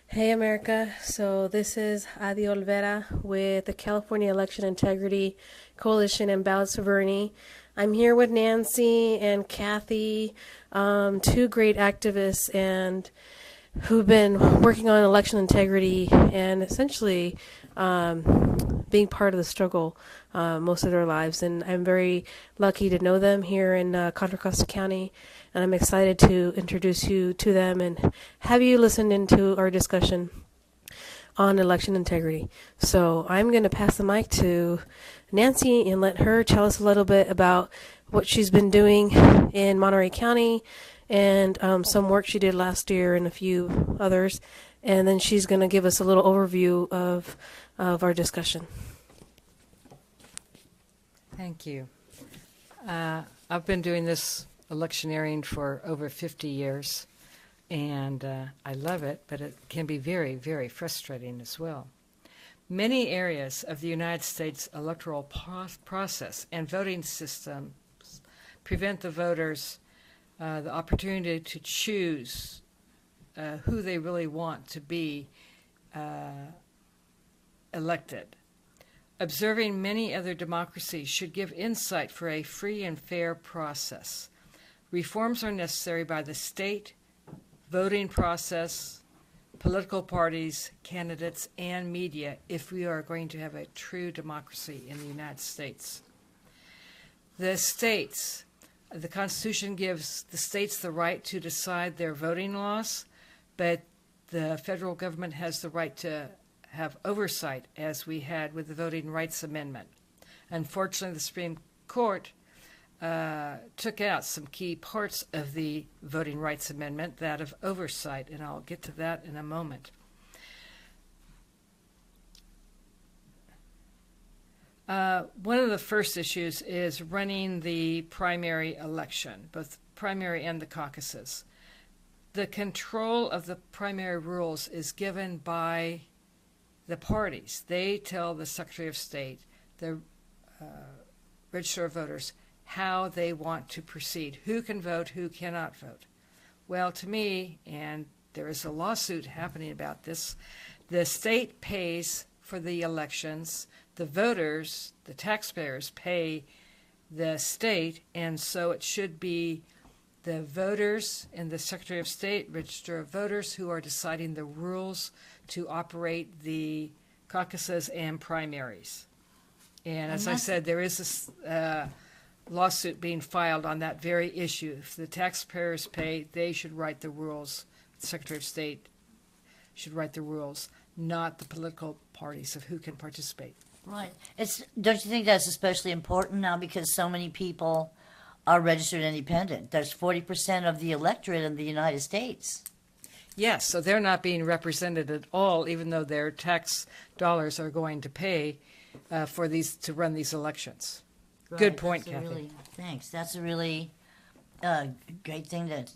Hey America, so this is Ady Olvera with the California Election Integrity Coalition and Ballots Sovereignty. I'm here with Nancy and Kathy, two great activists and who've been working on election integrity and essentially being part of the struggle most of their lives. And I'm very lucky to know them here in Contra Costa County, and I'm excited to introduce you to them and have you listen into our discussion on election integrity. So I'm going to pass the mic to Nancy and let her tell us a little bit about what she's been doing in Monterey County and some work she did last year and a few others. And then she's going to give us a little overview of our discussion. Thank you. I've been doing this electioneering for over 50 years, and I love it, but it can be very, very frustrating as well. Many areas of the United States electoral process and voting systems prevent the voters the opportunity to choose who they really want to be elected. Observing many other democracies should give insight for a free and fair process. Reforms are necessary by the state, voting process, political parties, candidates, and media if we are going to have a true democracy in the United States. The Constitution gives the states the right to decide their voting laws, but the federal government has the right to have oversight, as we had with the Voting Rights Amendment. Unfortunately, the Supreme Court took out some key parts of the Voting Rights Amendment, that of oversight, and I'll get to that in a moment. One of the first issues is running the primary election, both primary and the caucuses. The control of the primary rules is given by the parties. They tell the Secretary of State, the Register of Voters, how they want to proceed, who can vote, who cannot vote. Well, to me, and there is a lawsuit happening about this, the state pays for the elections, the voters, the taxpayers pay the state, and so it should be the voters and the Secretary of State, Register of Voters, who are deciding the rules to operate the caucuses and primaries. And as I said, there is a lawsuit being filed on that very issue. If the taxpayers pay, they should write the rules. The Secretary of State should write the rules, not the political parties of who can participate. Right. Don't you think that's especially important now because so many people are registered independent? There's 40% of the electorate in the United States. Yes, so they're not being represented at all, even though their tax dollars are going to pay for these to run these elections. Right. Good point, Kathy. Thanks. That's a really great thing that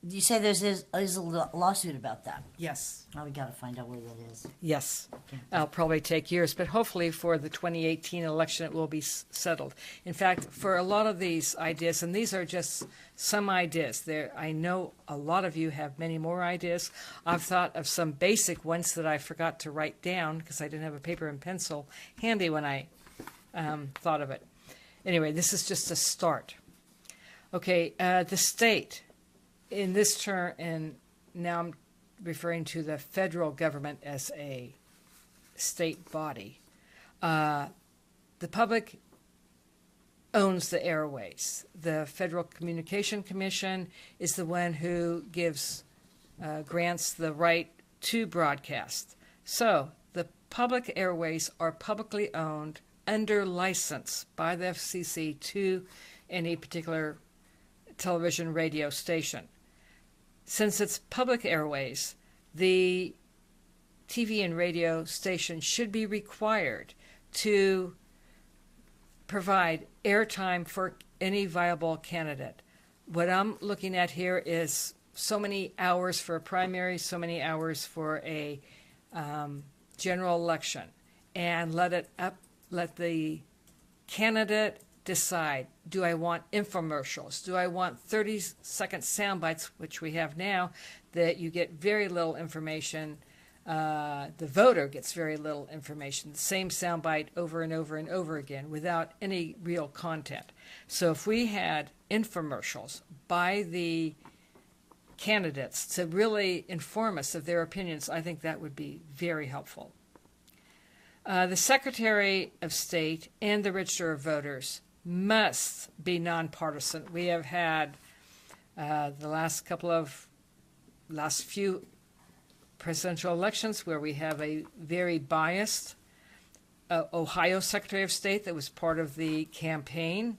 you say there's a lawsuit about that. Yes. Now we got to find out where that is. Yes. Okay. It'll probably take years, but hopefully for the 2018 election it will be settled. In fact, for a lot of these ideas, and these are just some ideas, I know a lot of you have many more ideas. I've thought of some basic ones that I forgot to write down because I didn't have a paper and pencil handy when I thought of it. Anyway, this is just a start. Okay, the state. In this term, and now I'm referring to the federal government as a state body, the public owns the airways. The Federal Communication Commission is the one who grants the right to broadcast. So the public airways are publicly owned under license by the FCC to any particular television radio station. Since it's public airways, the TV and radio station should be required to provide airtime for any viable candidate. What I'm looking at here is so many hours for a primary, so many hours for a general election, and let the candidate decide, do I want infomercials? Do I want 30-second sound bites, which we have now, that you get very little information? The voter gets very little information, the same sound bite over and over and over again without any real content. So if we had infomercials by the candidates to really inform us of their opinions, I think that would be very helpful. The Secretary of State and the Register of Voters must be nonpartisan. We have had the last few presidential elections where we have a very biased Ohio Secretary of State that was part of the campaign.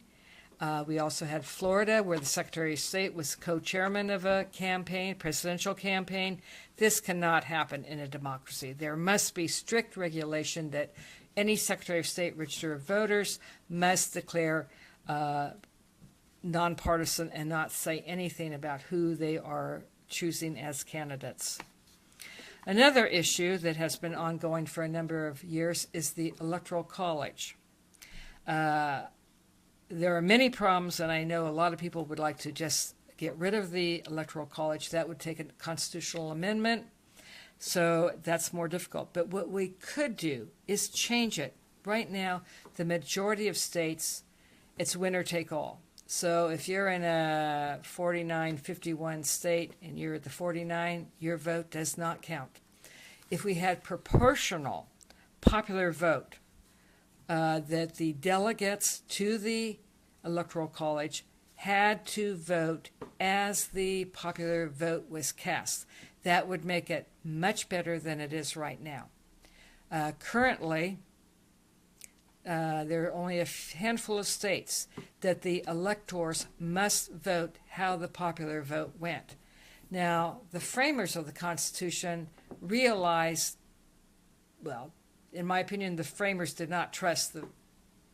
We also had Florida, where the Secretary of State was co-chairman of a campaign, presidential campaign. This cannot happen in a democracy. There must be strict regulation that any Secretary of State, Register of Voters, must declare nonpartisan and not say anything about who they are choosing as candidates. Another issue that has been ongoing for a number of years is the Electoral College. There are many problems, and I know a lot of people would like to just get rid of the Electoral College. That would take a constitutional amendment, so that's more difficult. But what we could do is change it. Right now, the majority of states, it's winner take all. So if you're in a 49-51 state and you're at the 49, your vote does not count. If we had proportional popular vote, that the delegates to the Electoral College had to vote as the popular vote was cast. That would make it much better than it is right now. Currently, there are only a handful of states that the electors must vote how the popular vote went. Now, the framers of the Constitution realized, well, in my opinion, the framers did not trust the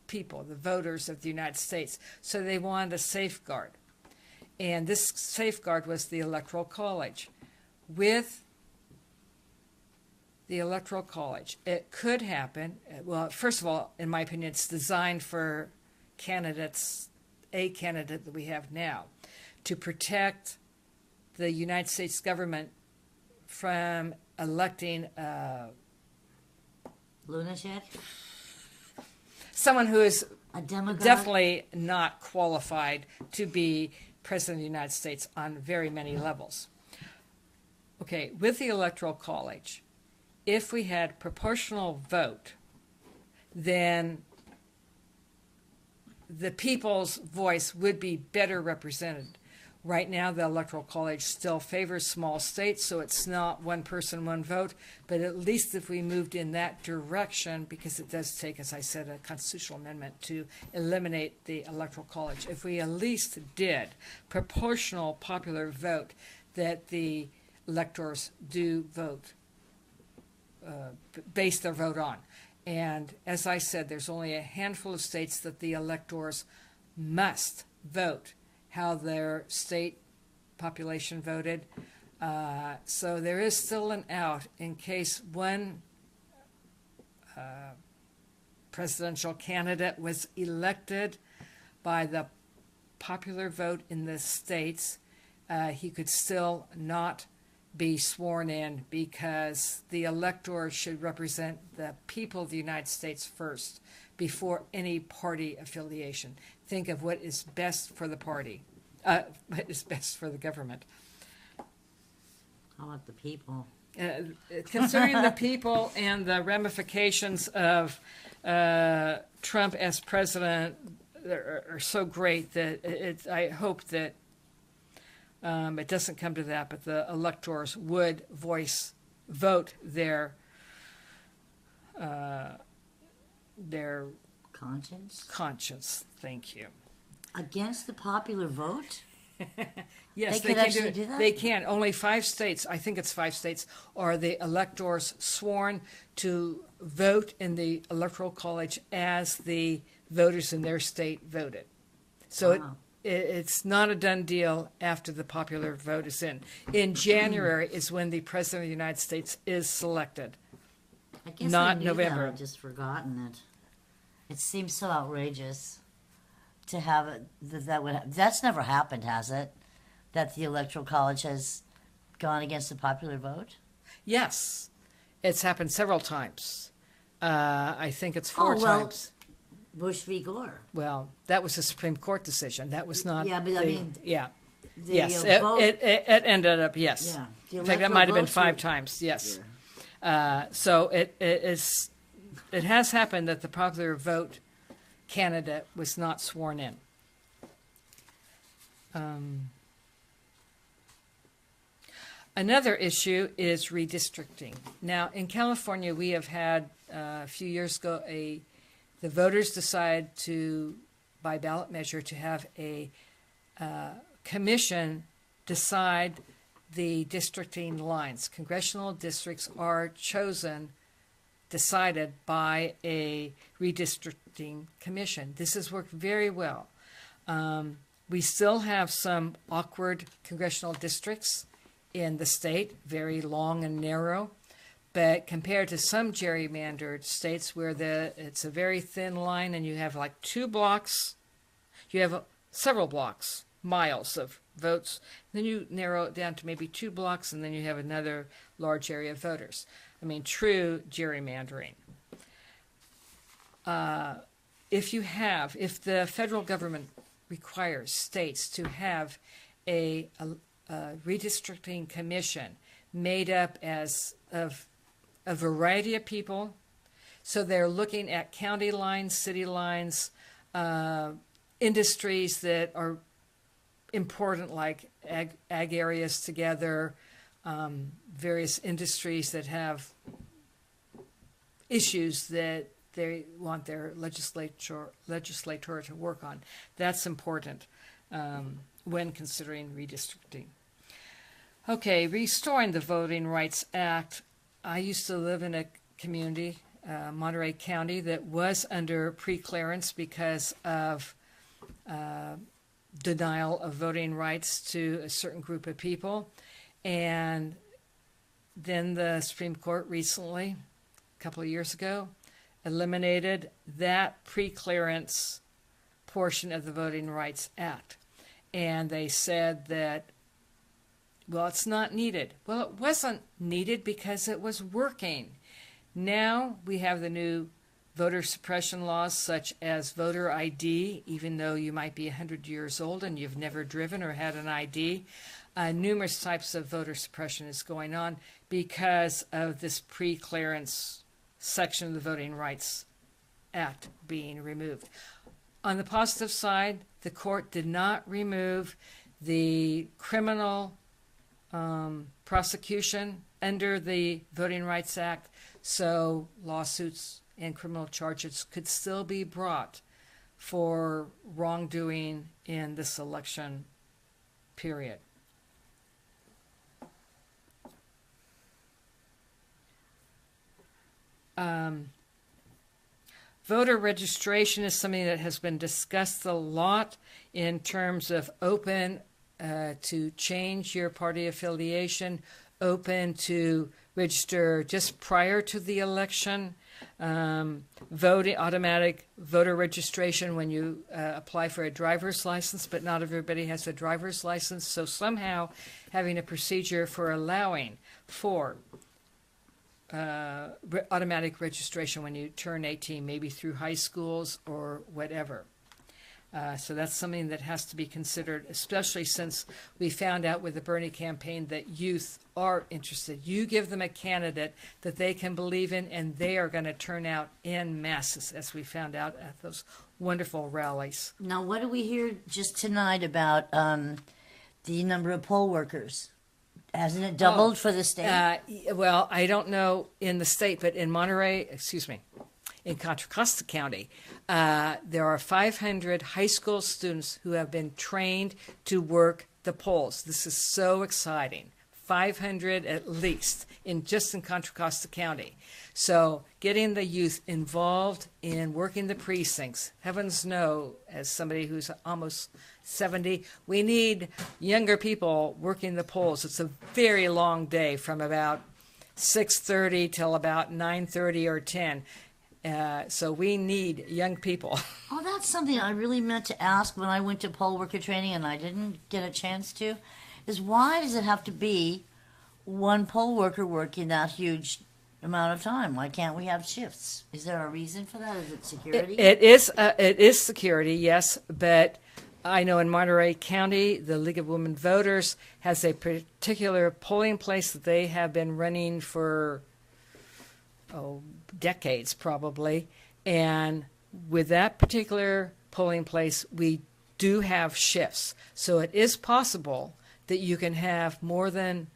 people, the voters of the United States, so they wanted a safeguard. And this safeguard was the Electoral College. With the Electoral College, it could happen, well, first of all, in my opinion, it's designed for candidates, a candidate that we have now, to protect the United States government from electing lunatic? Someone who is A demagogue? definitely not qualified to be President of the United States on very many levels. Okay, with the Electoral College, if we had proportional vote, then the people's voice would be better represented. Right now, the Electoral College still favors small states, so it's not one person, one vote. But at least if we moved in that direction, because it does take, as I said, a constitutional amendment to eliminate the Electoral College. If we at least did proportional popular vote that the electors do vote, base their vote on. And as I said, there's only a handful of states that the electors must vote how their state population voted. So there is still an out in case one presidential candidate was elected by the popular vote in the states. He could still not be sworn in because the elector should represent the people of the United States first before any party affiliation. Think of what is best for the party, what is best for the government. How about the people? Considering the people and the ramifications of Trump as president are so great that I hope that it doesn't come to that, but the electors would vote their conscience. Thank you. Against the popular vote? Yes, They could can actually it. do that? They can. Only 5 states, I think it's 5 states, are the electors sworn to vote in the Electoral College as the voters in their state voted. So Wow. it's not a done deal after the popular vote is in. In January is when the President of the United States is selected. I guess Not I knew November. that. I've just forgotten it. It seems so outrageous. to have it, that's never happened, has it? That the Electoral College has gone against the popular vote? Yes, it's happened several times. I think it's four times. Bush v. Gore. Well, that was a Supreme Court decision. That was not. Yeah, but I mean, yeah. the Yes, vote, it ended up, yes. yeah. The In fact, that electoral might have been votes 5 were- times, yes. Yeah. So it has happened that the popular vote candidate was not sworn in. Another issue is redistricting. Now, in California, we have had a few years ago the voters decide to, by ballot measure, to have a commission decide the districting lines. Congressional districts are decided by a redistricting commission. This has worked very well. We still have some awkward congressional districts in the state, very long and narrow, but compared to some gerrymandered states where it's a very thin line and you have like 2 blocks, you have several blocks, miles of votes, then you narrow it down to maybe 2 blocks and then you have another large area of voters. I mean, true gerrymandering. If the federal government requires states to have a redistricting commission made up of a variety of people, so they're looking at county lines, city lines, industries that are important, like ag areas together, various industries that have issues that they want their legislator to work on. That's important when considering redistricting. Okay, restoring the Voting Rights Act. I used to live in a community, Monterey County, that was under pre-clearance because of denial of voting rights to a certain group of people. And then the Supreme Court recently, a couple of years ago, eliminated that pre-clearance portion of the Voting Rights Act. And they said that, well, it's not needed. Well, it wasn't needed because it was working. Now we have the new voter suppression laws, such as voter ID, even though you might be 100 years old and you've never driven or had an ID. Numerous types of voter suppression is going on because of this pre-clearance section of the Voting Rights Act being removed. On the positive side, the court did not remove the criminal prosecution under the Voting Rights Act, so lawsuits and criminal charges could still be brought for wrongdoing in this election period. Voter registration is something that has been discussed a lot in terms of open to change your party affiliation, open to register just prior to the election, automatic voter registration when you apply for a driver's license, but not everybody has a driver's license. So somehow having a procedure for allowing for automatic registration when you turn 18, maybe through high schools or whatever. So that's something that has to be considered, especially since we found out with the Bernie campaign that youth are interested. You give them a candidate that they can believe in, and they are going to turn out in masses, as we found out at those wonderful rallies. Now, what do we hear just tonight about the number of poll workers? Hasn't it doubled for the state? Well, I don't know in the state, but in in Contra Costa County, there are 500 high school students who have been trained to work the polls. This is so exciting. 500 at least just in Contra Costa County. So getting the youth involved in working the precincts, heavens know, as somebody who's almost 70, we need younger people working the polls. It's a very long day from about 6:30 till about 9:30 or 10. So we need young people. Oh, that's something I really meant to ask when I went to poll worker training and I didn't get a chance to, is why does it have to be one poll worker working that huge amount of time? Why can't we have shifts? Is there a reason for that? Is it security? It is security, yes, but I know in Monterey County, the League of Women Voters has a particular polling place that they have been running for decades probably, and with that particular polling place, we do have shifts. So it is possible that you can have more than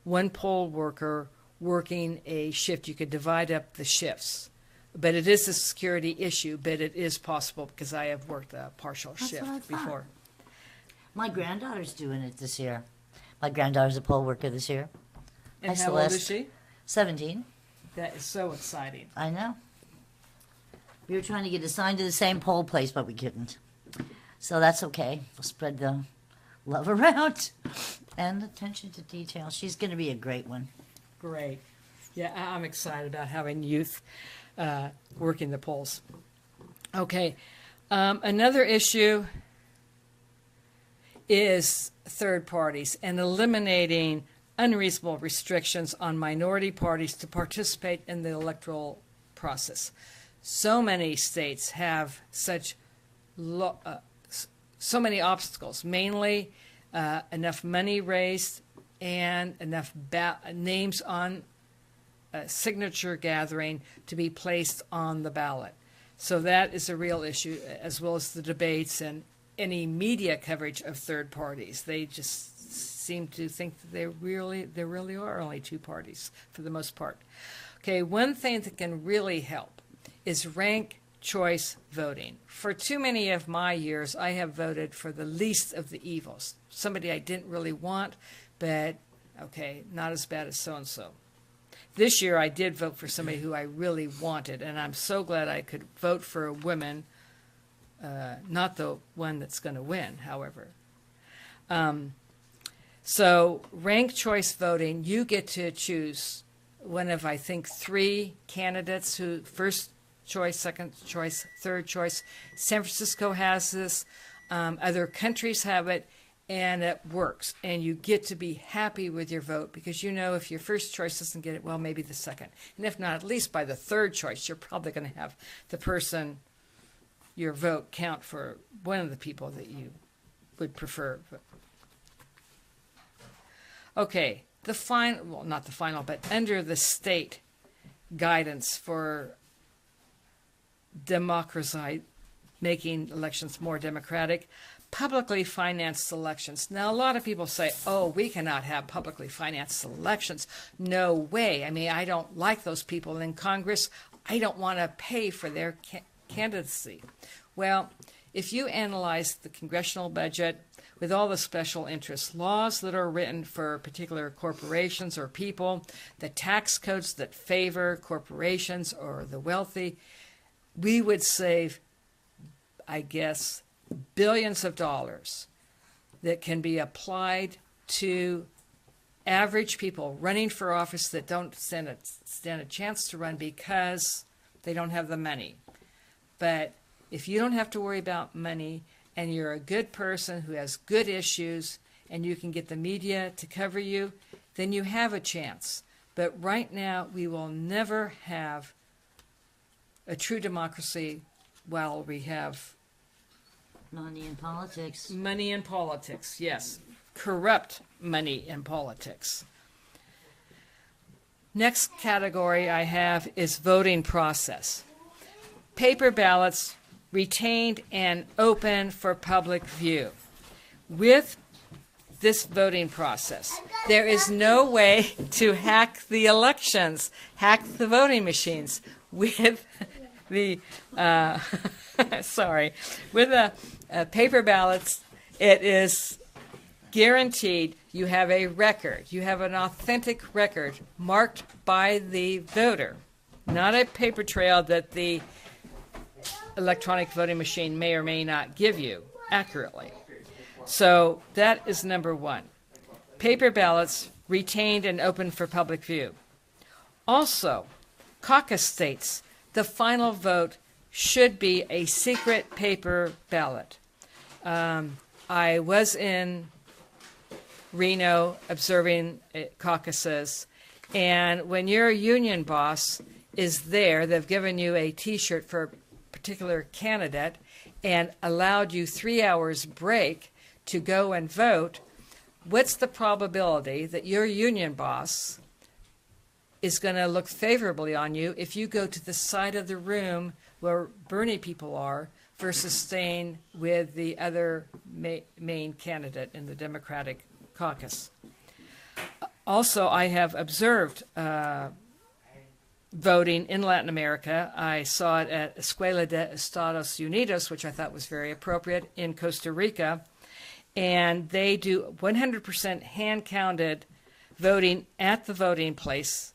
one poll worker working a shift. You could divide up the shifts. But it is a security issue, but it is possible because I have worked a partial That's what I shift thought. before. My granddaughter's doing it this year. My granddaughter's a poll worker this year. And Hi, how old is Celeste. she? 17. That is so exciting. I know. We were trying to get assigned to the same poll place, but we couldn't. So that's okay. We'll spread the love around and attention to detail. She's going to be a great one. Great. Yeah, I'm excited about having youth working the polls. Okay. Another issue is third parties and eliminating unreasonable restrictions on minority parties to participate in the electoral process. So many states have so many obstacles, mainly enough money raised and enough names on a signature gathering to be placed on the ballot. So that is a real issue, as well as the debates and any media coverage of third parties. They just seem to think that there really are only two parties for the most part. Okay, one thing that can really help is ranked choice voting. For too many of my years, I have voted for the least of the evils. Somebody I didn't really want, but okay, not as bad as so-and-so. This year I did vote for somebody who I really wanted, and I'm so glad I could vote for a woman, not the one that's going to win, however. So ranked choice voting, you get to choose one of, I think, 3 candidates who first choice, second choice, third choice. San Francisco has this. Other countries have it, and it works. And you get to be happy with your vote because you know if your first choice doesn't get it, well, maybe the second. And if not, at least by the third choice, you're probably going to have the person, your vote, count for one of the people that you would prefer. Okay, the final, well, not the final, but under the state guidance for democracy, making elections more democratic, publicly financed elections. Now, a lot of people say, oh, we cannot have publicly financed elections. No way. I mean, I don't like those people in Congress. I don't want to pay for their candidacy. Well, if you analyze the congressional budget with all the special interest laws that are written for particular corporations or people, the tax codes that favor corporations or the wealthy, we would save, I guess, billions of dollars that can be applied to average people running for office that don't stand a chance to run because they don't have the money. But if you don't have to worry about money and you're a good person who has good issues and you can get the media to cover you, then you have a chance. But right now, we will never have a true democracy while we have Money in politics. money in politics, yes. Corrupt money in politics. Next category I have is voting process. Paper ballots retained and open for public view. With this voting process, there is no way to hack the elections, hack the voting machines. With the with the paper ballots, it is guaranteed you have a record. You have an authentic record marked by the voter, not a paper trail that the electronic voting machine may or may not give you accurately. So that is number one. Paper ballots retained and open for public view. Also, caucus states the final vote should be a secret paper ballot. I was in Reno observing caucuses, and when your union boss is there, they've given you a T-shirt for a particular candidate and allowed you 3 hours break to go and vote, what's the probability that your union boss is going to look favorably on you if you go to the side of the room where Bernie people are versus staying with the other main candidate in the Democratic caucus? Also, I have observed voting in Latin America. I saw it at Escuela de Estados Unidos, which I thought was very appropriate, in Costa Rica. And they do 100% hand-counted voting at the voting place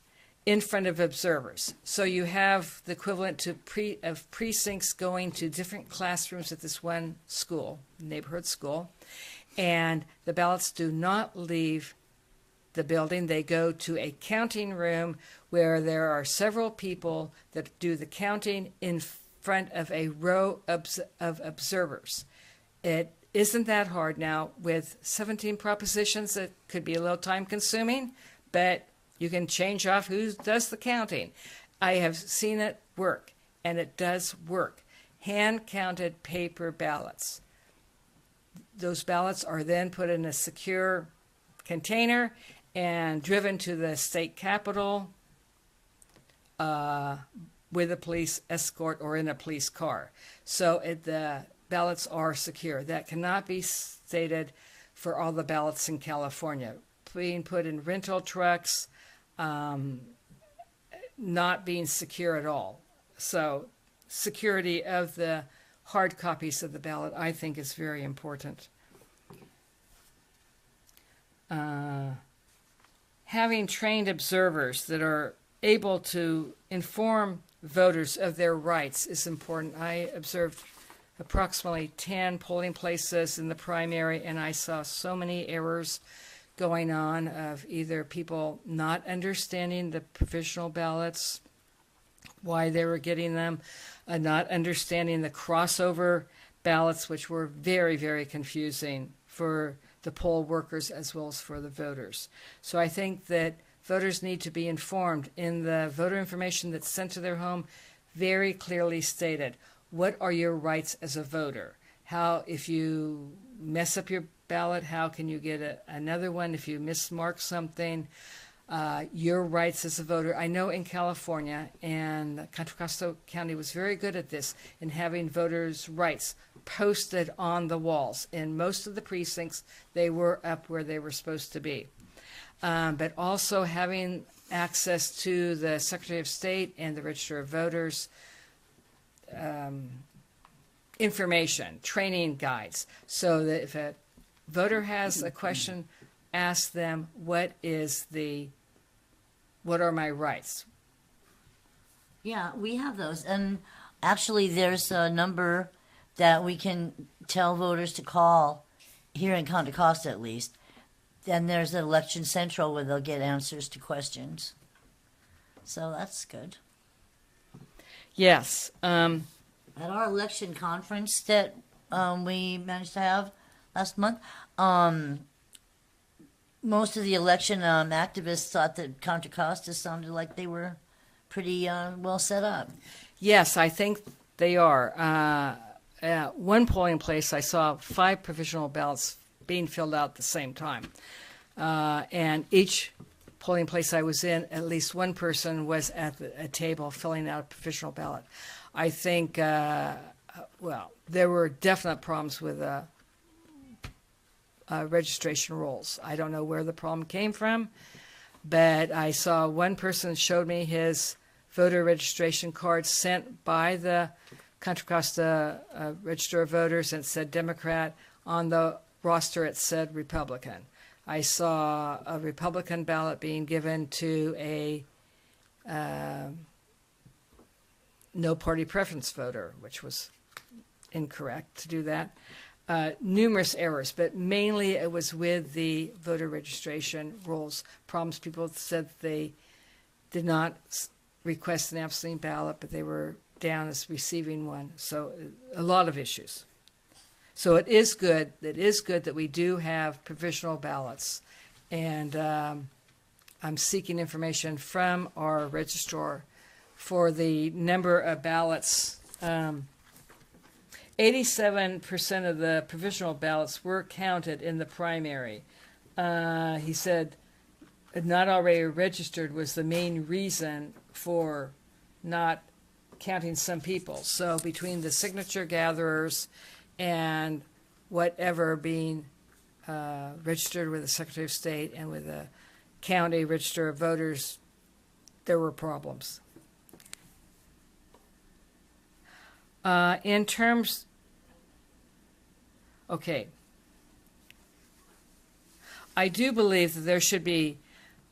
in front of observers. So you have the equivalent to of precincts going to different classrooms at this one school, neighborhood school, and the ballots do not leave the building. They go to a counting room where there are several people that do the counting in front of a row of observers. It isn't that hard. Now, with 17 propositions, it could be a little time consuming, but you can change off who does the counting. I have seen it work, and it does work. Hand-counted paper ballots. Those ballots are then put in a secure container and driven to the state capitol with a police escort or in a police car. So the ballots are secure. That cannot be stated for all the ballots in California. Being put in rental trucks, not being secure at all. So security of the hard copies of the ballot, I think, is very important. Having trained observers that are able to inform voters of their rights is important. I observed approximately 10 polling places in the primary, and I saw so many errors going on of either people not understanding the provisional ballots, why they were getting them, not understanding the crossover ballots, which were very, very confusing for the poll workers as well as for the voters. So I think that voters need to be informed in the voter information that's sent to their home, very clearly stated. What are your rights as a voter? How, if you mess up your ballot, how can you get another one if you mismark something? Your rights as a voter. I know in California, and Contra Costa County was very good at this, in having voters' rights posted on the walls. In most of the precincts, they were up where they were supposed to be. But also having access to the Secretary of State and the Register of Voters information, training guides, so that if a voter has a question, ask them, what are my rights? Yeah, we have those. And actually, there's a number that we can tell voters to call, here in Contra Costa at least. Then there's an election central where they'll get answers to questions. So that's good. Yes. At our election conference that we managed to have last month, most of the election activists thought that Contra Costa sounded like they were pretty well set up. Yes, I think they are. At one polling place, I saw 5 provisional ballots being filled out at the same time. And each polling place I was in, at least one person was at a table filling out a provisional ballot. I think, there were definite problems with registration rolls. I don't know where the problem came from, but I saw one person showed me his voter registration card sent by the Contra Costa Register of Voters, and it said Democrat. On the roster it said Republican. I saw a Republican ballot being given to a no party preference voter, which was incorrect to do that. Numerous errors, but mainly it was with the voter registration rolls. Problems, people said they did not request an absentee ballot, but they were down as receiving one. So a lot of issues. So it is good that we do have provisional ballots. And I'm seeking information from our registrar for the number of ballots. 87% of the provisional ballots were counted in the primary. He said not already registered was the main reason for not counting some people. So between the signature gatherers and whatever being registered with the Secretary of State and with the county register of voters, there were problems. In terms, okay, I do believe that there should be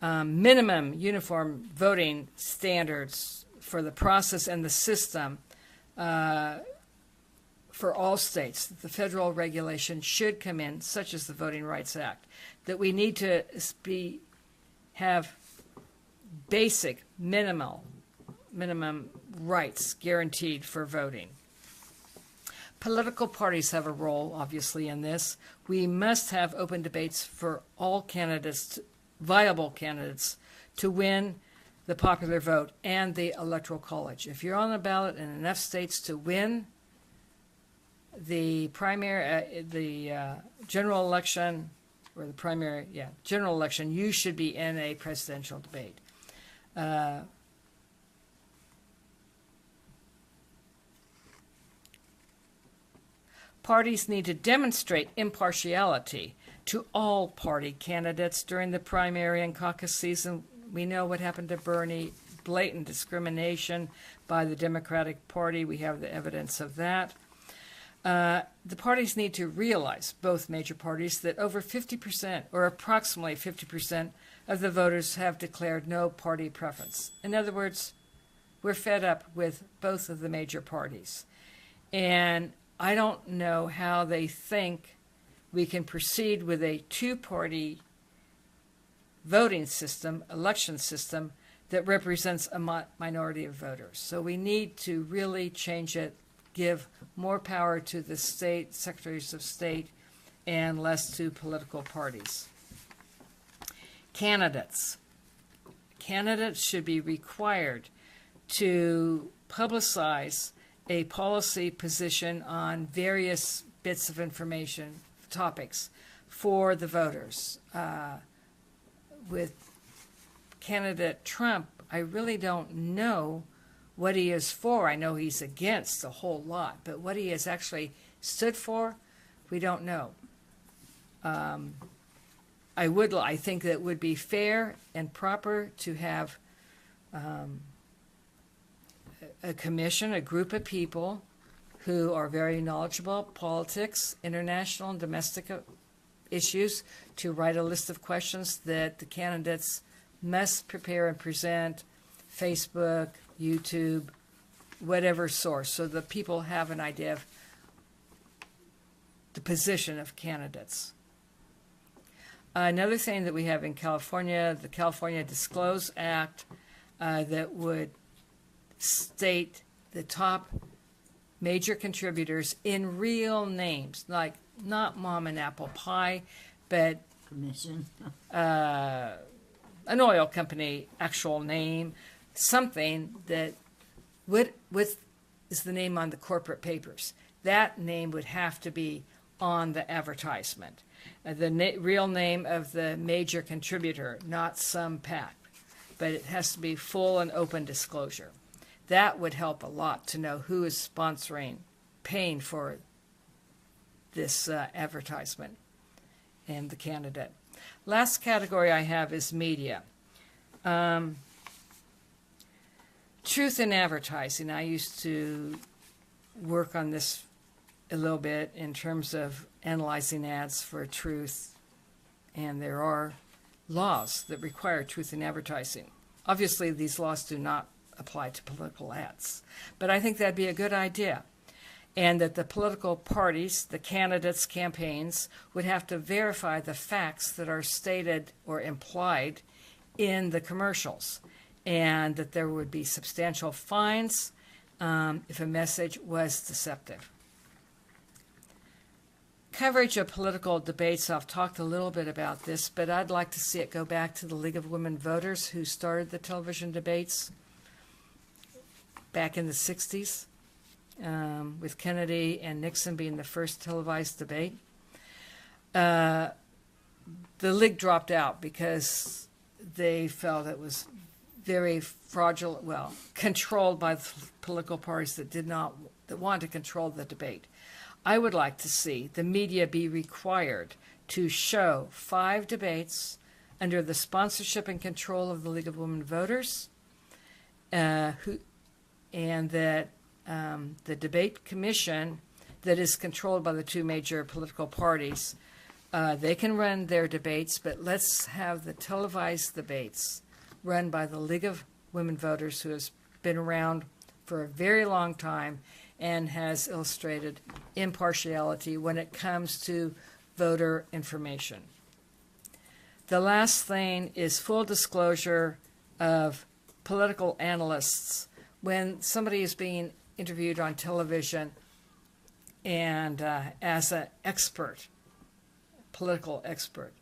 minimum uniform voting standards for the process and the system for all states. The federal regulation should come in, such as the Voting Rights Act, that we need to have basic minimum rights guaranteed for voting. Political parties have a role, obviously, in this. We must have open debates for all candidates, viable candidates, to win the popular vote and the Electoral College. If you're on the ballot in enough states to win the primary, general election, or the primary, general election, you should be in a presidential debate. Parties need to demonstrate impartiality to all party candidates during the primary and caucus season. We know what happened to Bernie, blatant discrimination by the Democratic Party. We have the evidence of that. The parties need to realize, both major parties, that over 50% or approximately 50% of the voters have declared no party preference. In other words, we're fed up with both of the major parties. And I don't know how they think we can proceed with a two-party voting system, election system, that represents a minority of voters. So we need to really change it, give more power to the state secretaries of state and less to political parties. Candidates should be required to publicize a policy position on various bits of information, topics, for the voters. With candidate Trump, I really don't know what he is for. I know he's against a whole lot, but what he has actually stood for, we don't know. I think that it would be fair and proper to have a commission, a group of people who are very knowledgeable about politics, international and domestic issues, to write a list of questions that the candidates must prepare and present, Facebook, YouTube, whatever source, so that people have an idea of the position of candidates. Another thing that we have in California, the California Disclose Act, that would state the top major contributors in real names, like not mom and apple pie, but Commission. An oil company actual name, something that is the name on the corporate papers. That name would have to be on the advertisement. The real name of the major contributor, not some PAC, but it has to be full and open disclosure. That would help a lot to know who is sponsoring, paying for this advertisement and the candidate. Last category I have is media. Truth in advertising. I used to work on this a little bit in terms of analyzing ads for truth, and there are laws that require truth in advertising. Obviously, these laws do not apply to political ads, but I think that'd be a good idea, and that the political parties, the candidates' campaigns, would have to verify the facts that are stated or implied in the commercials. and that there would be substantial fines if a message was deceptive. Coverage of political debates, I've talked a little bit about this, but I'd like to see it go back to the League of Women Voters, who started the television debates back in the 60s, with Kennedy and Nixon being the first televised debate. The League dropped out because they felt it was very fraudulent, well, controlled by the political parties that wanted to control the debate. I would like to see the media be required to show 5 debates under the sponsorship and control of the League of Women Voters, and that the debate commission that is controlled by the 2 major political parties, they can run their debates, but let's have the televised debates run by the League of Women Voters, who has been around for a very long time and has illustrated impartiality when it comes to voter information. The last thing is full disclosure of political analysts. When somebody is being interviewed on television and as an expert, political expert,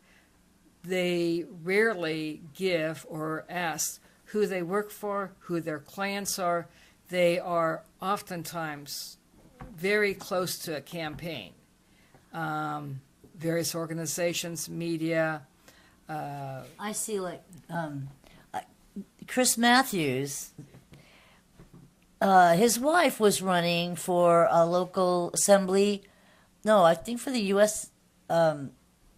they rarely give or ask who they work for, who their clients are. They are oftentimes very close to a campaign. Various organizations, media. I see, like, Chris Matthews, his wife was running for a local assembly, no, I think for the U.S.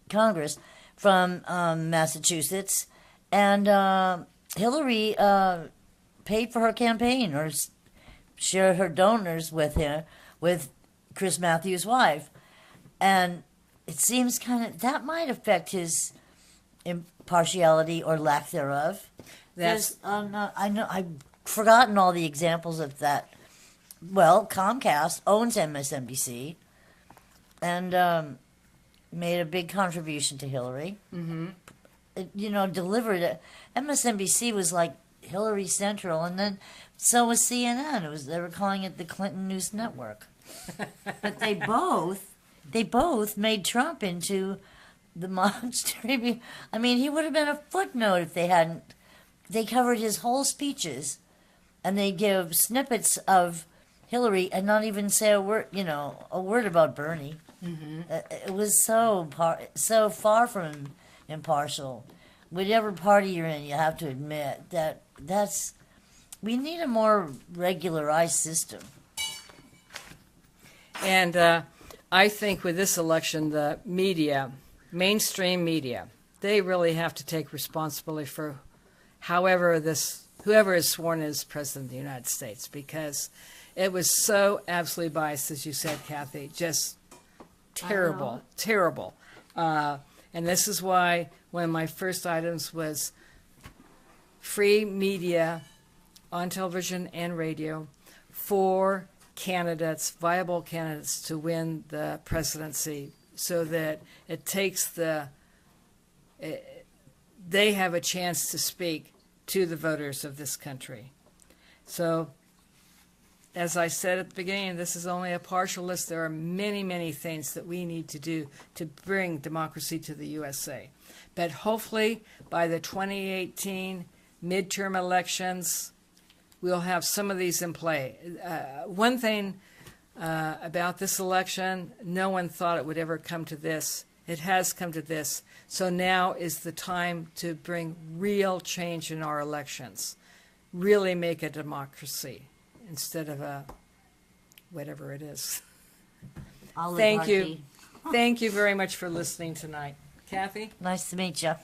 Congress from Massachusetts, and Hillary paid for her campaign or shared her donors with him, with Chris Matthews' wife. And it seems that might affect his impartiality or lack thereof. I've forgotten all the examples of that. Well, Comcast owns MSNBC and made a big contribution to Hillary. Mm-hmm. Delivered it. MSNBC was like Hillary Central, and then so was CNN. They were calling it the Clinton News Network. But they both made Trump into the monster. I mean, he would have been a footnote if they hadn't. They covered his whole speeches, and they give snippets of Hillary and not even say a word about Bernie. Mm-hmm. It was so far from impartial. Whatever party you're in, you have to admit that's we need a more regularized system. And I think with this election, the media, mainstream media, they really have to take responsibility for whoever is sworn as president of the United States, because it was so absolutely biased, as you said, Kathy, just terrible. And this is why one of my first items was free media on television and radio for candidates, viable candidates, to win the presidency, so that it takes they have a chance to speak to the voters of this country. So, as I said at the beginning, this is only a partial list. There are many, many things that we need to do to bring democracy to the USA. But hopefully, by the 2018 midterm elections, we'll have some of these in play. One thing about this election, no one thought it would ever come to this. It has come to this. So now is the time to bring real change in our elections. Really make a democracy instead of a whatever it is. Thank you. Thank you very much for listening tonight. Kathy? Nice to meet you. All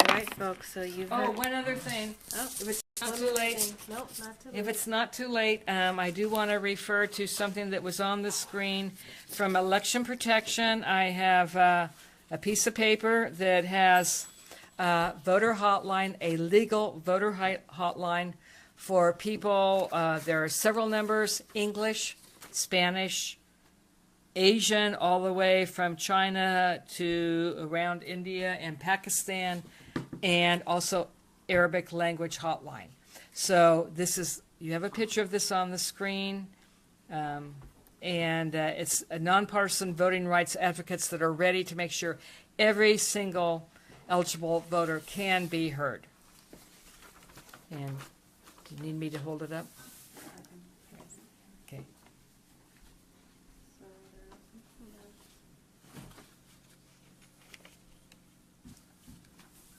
right, folks, so you've heard... one other thing. Oh, If it's not too late. Nope, not too late. If it's not too late, I do want to refer to something that was on the screen from Election Protection. I have a piece of paper that has voter hotline, a legal voter hotline for people. There are several numbers: English, Spanish, Asian, all the way from China to around India and Pakistan. and also Arabic language hotline. So this is, you have a picture of this on the screen. It's a nonpartisan voting rights advocates that are ready to make sure every single eligible voter can be heard. And do you need me to hold it up? Okay.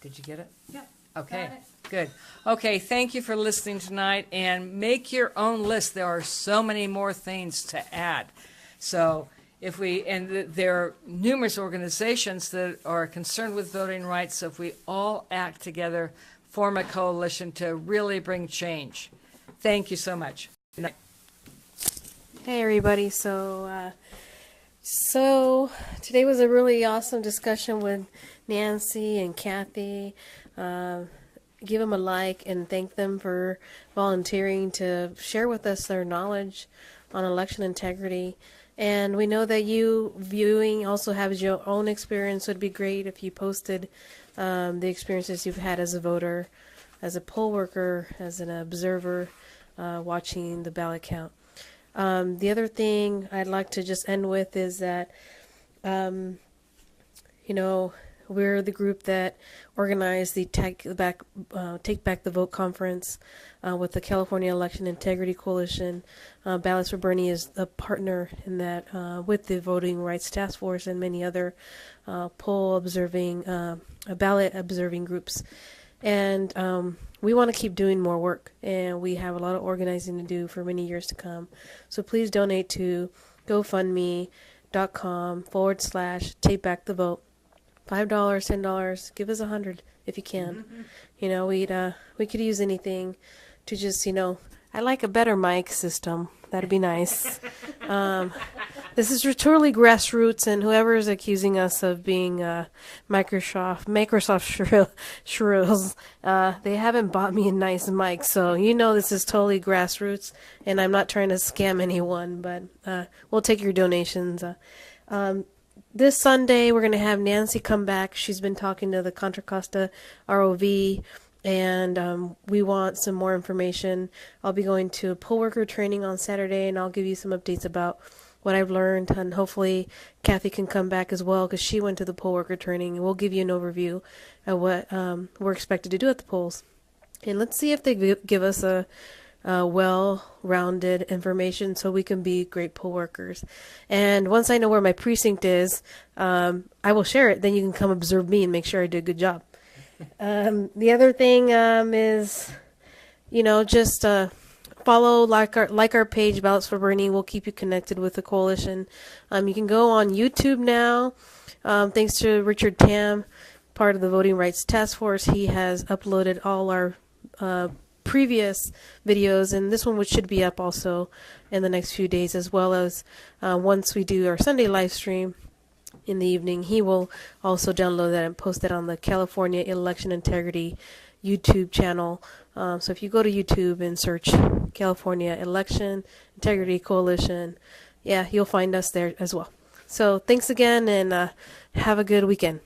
Did you get it? Yeah. Okay, got it. good. Okay, thank you for listening tonight, and make your own list. There are so many more things to add. So if we, and there are numerous organizations that are concerned with voting rights, so if we all act together, form a coalition to really bring change. Thank you so much. Good night. Hey everybody, so today was a really awesome discussion with Nancy and Kathy. Give them a like and thank them for volunteering to share with us their knowledge on election integrity. And we know that you viewing also have your own experience, so it'd be great if you posted the experiences you've had as a voter, as a poll worker, as an observer, watching the ballot count. The other thing I'd like to just end with is that, we're the group that organized the Take Back the Vote conference with the California Election Integrity Coalition. Ballots for Bernie is a partner in that with the Voting Rights Task Force and many other ballot observing groups. And we want to keep doing more work, and we have a lot of organizing to do for many years to come. So please donate to GoFundMe.com/Take Back the Vote. $5, $10, give us $100 if you can. We could use anything to just, I like a better mic system. That'd be nice. This is truly grassroots, and whoever is accusing us of being Microsoft shrills, they haven't bought me a nice mic, so this is totally grassroots, and I'm not trying to scam anyone, but we'll take your donations. This Sunday, we're going to have Nancy come back. She's been talking to the Contra Costa ROV, and we want some more information. I'll be going to a poll worker training on Saturday, and I'll give you some updates about what I've learned, and hopefully Kathy can come back as well because she went to the poll worker training, and we'll give you an overview of what we're expected to do at the polls. And let's see if they give us a well-rounded information so we can be great poll workers. And once I know where my precinct is, I will share it. Then you can come observe me and make sure I did a good job. The other thing is, just follow, like our page, Ballots for Bernie. We'll keep you connected with the coalition. You can go on YouTube now. Thanks to Richard Tam, part of the Voting Rights Task Force. He has uploaded all our previous videos, and this one should be up also in the next few days, as well as once we do our Sunday live stream in the evening, he will also download that and post it on the California Election Integrity YouTube channel. So if you go to YouTube and search California Election Integrity Coalition, you'll find us there as well. So thanks again, and have a good weekend.